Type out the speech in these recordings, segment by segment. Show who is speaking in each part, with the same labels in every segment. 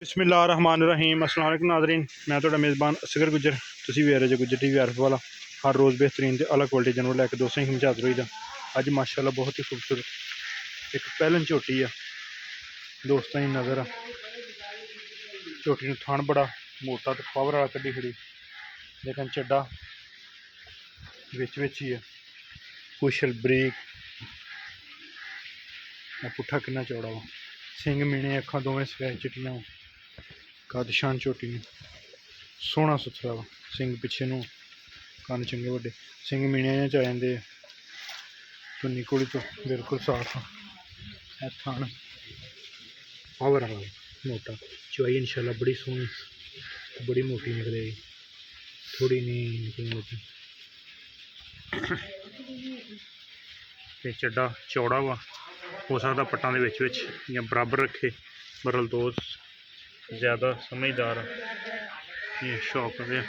Speaker 1: बिस्मिल्लाहिर्रहमानिर्रहीम। अस्सलाम वालेकुम नाज़रीन, मैं तो मेज़बान असगर गुजर, तुसी भी जो गुजर टी वी आरफ वाला हर रोज़ बेहतरीन ते अलग क्वालिटी जानवर लैके दोस्तों की हाज़र होई दा। अज माशाअल्लाह बहुत ही खूबसूरत एक पैलन झोटी आ दोस्तों की नज़र। झोटी नूं थन बड़ा मोटा तो पावर वाला कड्डी खड़ी, लेकिन चड्डा विच ही है, कुशल बरीक पुट्ठा किन्ना चौड़ा वा, सिंग मीने अखां दोवें सफेद चिट्टियां, कद शान झोटी ने सोहना सुथरा वा, सिंग पिछे नूं कन्न चंगे वड्डे, सिंग मीने च आ जांदे, धुन्नी घोड़ी तो बिल्कुल साफ है, थन पावर वाला मोटा, चवाई इंशाल्लाह बड़ी सोहनी बड़ी मोटी निकलेगी, थोड़ी नहीं निकलनी मोटी। चड्डा चौड़ा वा, हो सकता पट्टां दे विच या बराबर रखे, बरल दोस्त ज़्यादा समझदार ये शौक है।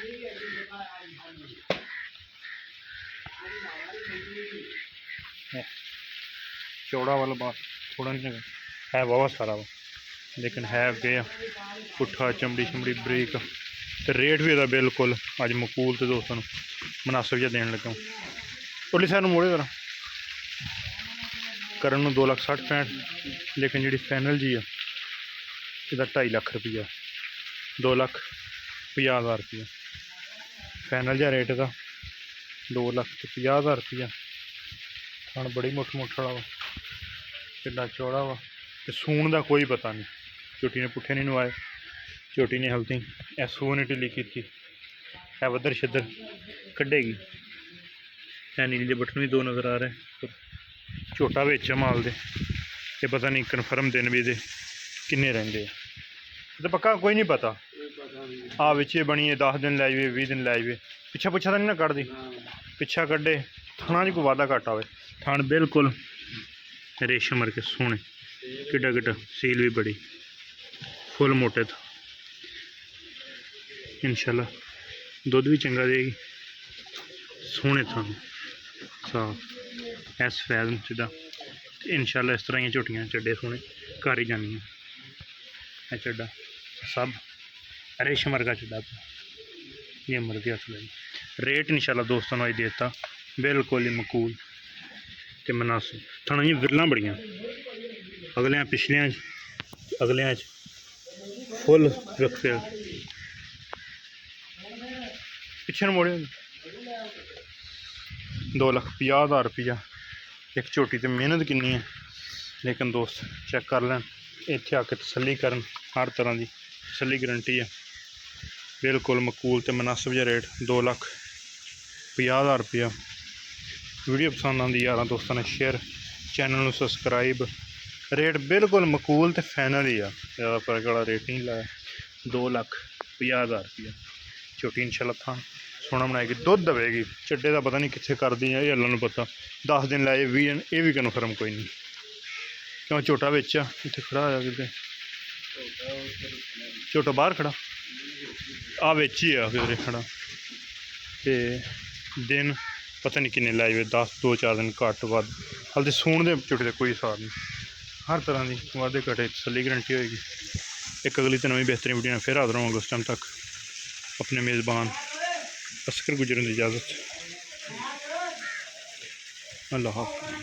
Speaker 1: चौड़ा वाला बात थोड़ा नहीं है वावा सारा वा, लेकिन है अगे पुट्ठा चमड़ी शमड़ी बरीक, तो रेट भी बिल्कुल अज मकूल तो दोस्तों मुनासिब जहा देन लगा। उरली साइड मोड़े करा करन 2,60,65, लेकिन जी फाइनल जी है इसका 2.5 लाख रुपया, 2,50,000 रुपया फाइनल जहा रेट का, 2,50,000 रुपया। थन बड़ी मुठ वाला वा, किड्डा चौड़ा वा, तो सून का कोई पता नहीं, झोटी ने पुट्ठे नहीं नवाए, झोटी ने हल्दी ए सूह नहीं ढिली की है, वधर शद्धर कढ़ेगी है, नीले बटन भी 2 नज़र आ रहे हैं, झोटा बेच माल दे, ये पता नहीं कन्फर्म दिन भी दे किन्ने रहेंगे, तो पक्का कोई नहीं पता। हाँ बिच बनी है 10 दिन लै जाए 20 दिन लै जाए, पिछा पुछा तो नहीं ना कढ़दी, पिछा कढ़े थना च कोई वाधा घाटा हो, थन बिल्कुल रेशम वर्गे सोहने, किड्डा किड्डा सील भी बड़ी फुल मोटे था, इंशाल्लाह दुध भी चंगा देगी, सोहने थन साफ है सफेद सीधा, इंशाल्लाह इस तरह ही झोटियां चड्डे सोहने घर ही जानियां। चड्डा सब रेशम वर्गा चड्डा ये मर्जी असल रेट इंशाल्लाह दोस्तों ने देता बिल्कुल ही मकूल ते मुनासिब। थना जी विरलां बड़ियां अगलियां पिछलियां अगलियां फुल रखे पिछे मोड़े 2,50,000 रुपया एक झोटी तो मेहनत किन्नी है, लेकिन दोस्त चेक कर लैन इत्थे आके तसल्ली करन, हर तरह की तसल्ली गारंटी है, बिल्कुल मकूल तो मुनासिब जहा रेट 2,50,000 रुपया। वीडियो पसंद आती यार दोस्तों ने शेयर, चैनल में सबसक्राइब, रेट बिल्कुल मकूल तो फाइनल ही आ, ज़्यादा फर्क वाला रेट नहीं लाया, 2,50,000 रुपया झोटी इंशाल्लाह था सोहना बनाएगी, दुध देगी, चड्डे का पता नहीं कितने कर दी है, ये अल्लाह को पता, 10 दिन लाए 20 दिन ये भी कन्फर्म कोई नहीं, क्यों झोटा बिच इतने खड़ा होया कि झोटा बाहर खड़ा आ बिच ही आ किधरे खड़ा, तो दिन पता नहीं किन्ने लै जाए, 10-2-4 दिन घट वध, हाल तो सूण दे झोटे का कोई हिसाब नहीं, हर तरह की वाधे घटे तसल्ली गारंटी होएगी। एक अगली तो नवी बेहतरीन वीडियो फिर हाजिर होवांगे, उस टाइम तक अपने मेज़बान असगर गुजरन की इजाज़त, अल्लाह हाफ़िज़।